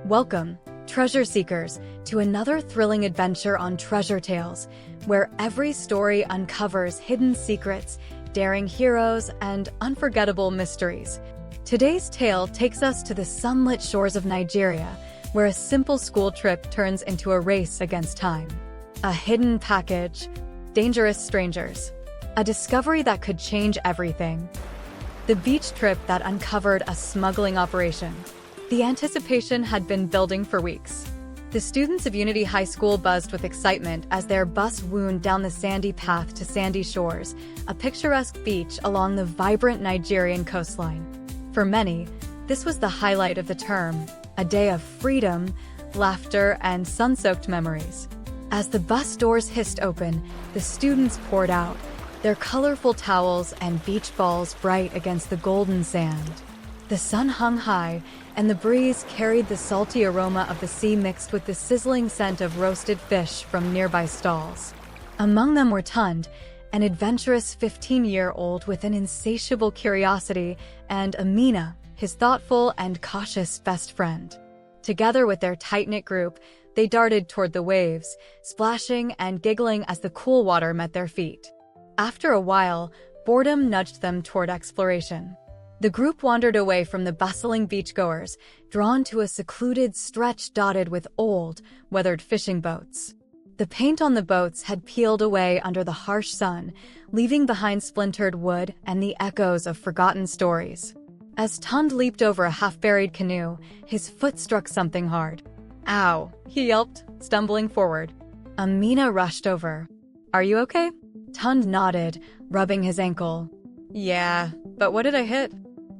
Welcome, treasure seekers, to another thrilling adventure on Treasure Tales, where every story uncovers hidden secrets, daring heroes, and unforgettable mysteries. Today's tale takes us to the sunlit shores of Nigeria, where a simple school trip turns into a race against time. A hidden package, dangerous strangers, a discovery that could change everything. The beach trip that uncovered a smuggling operation. The anticipation had been building for weeks. The students of Unity High School buzzed with excitement as their bus wound down the sandy path to Sandy Shores, a picturesque beach along the vibrant Nigerian coastline. For many, this was the highlight of the term, a day of freedom, laughter, and sun-soaked memories. As the bus doors hissed open, the students poured out, their colorful towels and beach balls bright against the golden sand. The sun hung high, and the breeze carried the salty aroma of the sea mixed with the sizzling scent of roasted fish from nearby stalls. Among them were Tunde, an adventurous 15-year-old with an insatiable curiosity, and Amina, his thoughtful and cautious best friend. Together with their tight-knit group, they darted toward the waves, splashing and giggling as the cool water met their feet. After a while, boredom nudged them toward exploration. The group wandered away from the bustling beachgoers, drawn to a secluded stretch dotted with old, weathered fishing boats. The paint on the boats had peeled away under the harsh sun, leaving behind splintered wood and the echoes of forgotten stories. As Tunde leaped over a half-buried canoe, his foot struck something hard. "Ow," he yelped, stumbling forward. Amina rushed over. "Are you okay?" Tunde nodded, rubbing his ankle. "Yeah, but what did I hit?"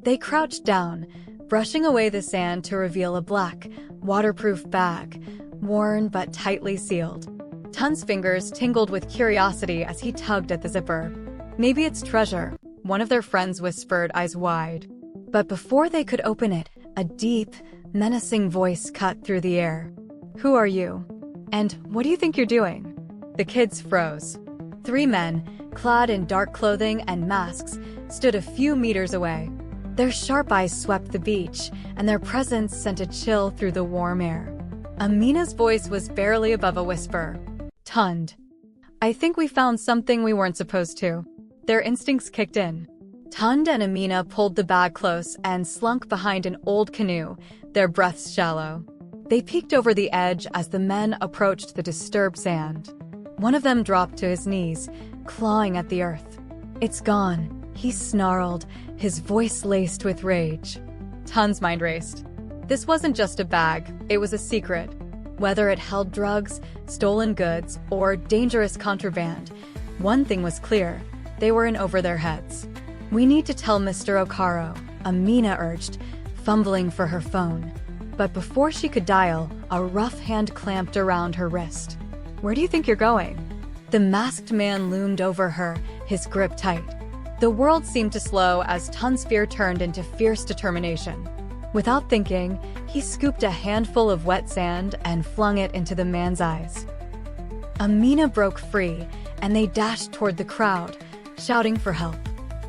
They crouched down, brushing away the sand to reveal a black, waterproof bag, worn but tightly sealed. Tunde's fingers tingled with curiosity as he tugged at the zipper. "Maybe it's treasure," one of their friends whispered, eyes wide. But before they could open it, a deep, menacing voice cut through the air. "Who are you? And what do you think you're doing?" The kids froze. Three men, clad in dark clothing and masks, stood a few meters away. Their sharp eyes swept the beach, and their presence sent a chill through the warm air. Amina's voice was barely above a whisper. "Tunde, I think we found something we weren't supposed to." Their instincts kicked in. Tunde and Amina pulled the bag close and slunk behind an old canoe, their breaths shallow. They peeked over the edge as the men approached the disturbed sand. One of them dropped to his knees, clawing at the earth. "It's gone," he snarled, his voice laced with rage. Tunde's mind raced. This wasn't just a bag, it was a secret. Whether it held drugs, stolen goods, or dangerous contraband, one thing was clear, they were in over their heads. "We need to tell Mr. Okaro," Amina urged, fumbling for her phone. But before she could dial, a rough hand clamped around her wrist. "Where do you think you're going?" The masked man loomed over her, his grip tight. The world seemed to slow as Tunde's fear turned into fierce determination. Without thinking, he scooped a handful of wet sand and flung it into the man's eyes. Amina broke free, and they dashed toward the crowd, shouting for help.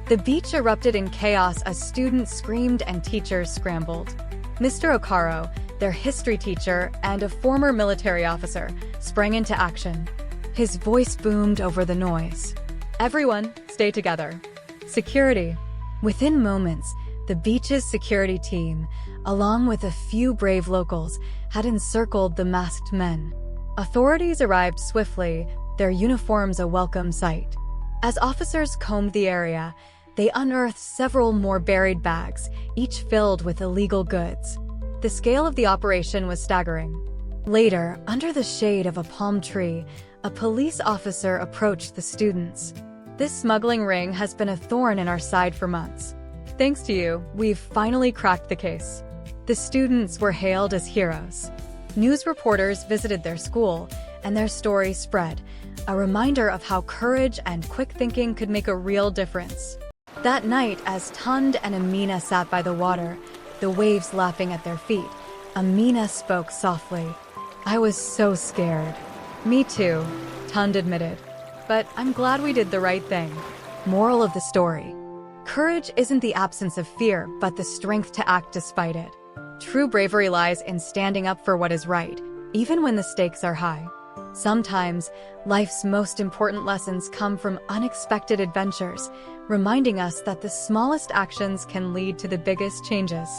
The beach erupted in chaos as students screamed and teachers scrambled. Mr. Okaro, their history teacher and a former military officer, sprang into action. His voice boomed over the noise. "Everyone, stay together. Security." Within moments, the beach's security team, along with a few brave locals, had encircled the masked men. Authorities arrived swiftly, their uniforms a welcome sight. As officers combed the area, they unearthed several more buried bags, each filled with illegal goods. The scale of the operation was staggering. Later, under the shade of a palm tree, a police officer approached the students. "This smuggling ring has been a thorn in our side for months. Thanks to you, we've finally cracked the case." The students were hailed as heroes. News reporters visited their school, and their story spread, a reminder of how courage and quick thinking could make a real difference. That night, as Tunde and Amina sat by the water, the waves lapping at their feet, Amina spoke softly. "I was so scared." "Me too," Tunde admitted. "But I'm glad we did the right thing." Moral of the story: courage isn't the absence of fear, but the strength to act despite it. True bravery lies in standing up for what is right, even when the stakes are high. Sometimes, life's most important lessons come from unexpected adventures, reminding us that the smallest actions can lead to the biggest changes.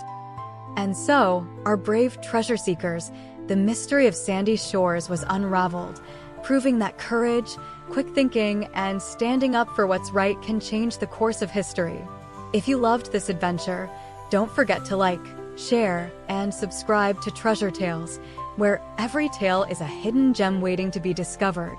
And so, our brave treasure seekers, the mystery of Sandy Shores was unraveled, proving that courage, quick thinking, and standing up for what's right can change the course of history. If you loved this adventure, don't forget to like, share, and subscribe to Treasure Tales, where every tale is a hidden gem waiting to be discovered.